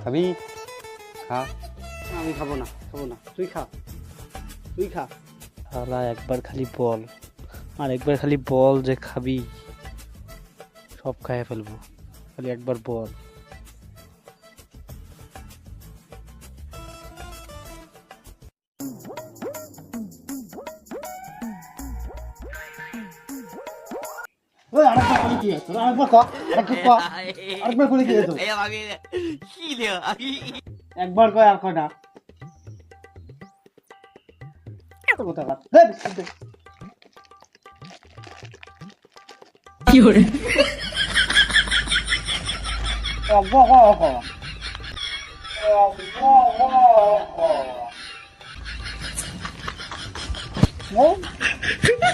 খাবি? খা। আমি খাবো না, তুই খা, তুই খা। শালা একবার খালি বল, আর একবার খালি বল যে খাবি, সব খাইয়ে ফেলবো। খালি একবার বল। ওই আরেকবার করে কি আছে? আরেকবার কর, আরেকবার করে কি আছে? একবার কয় আর কয় না। কোথা কাট? কি hore Oh,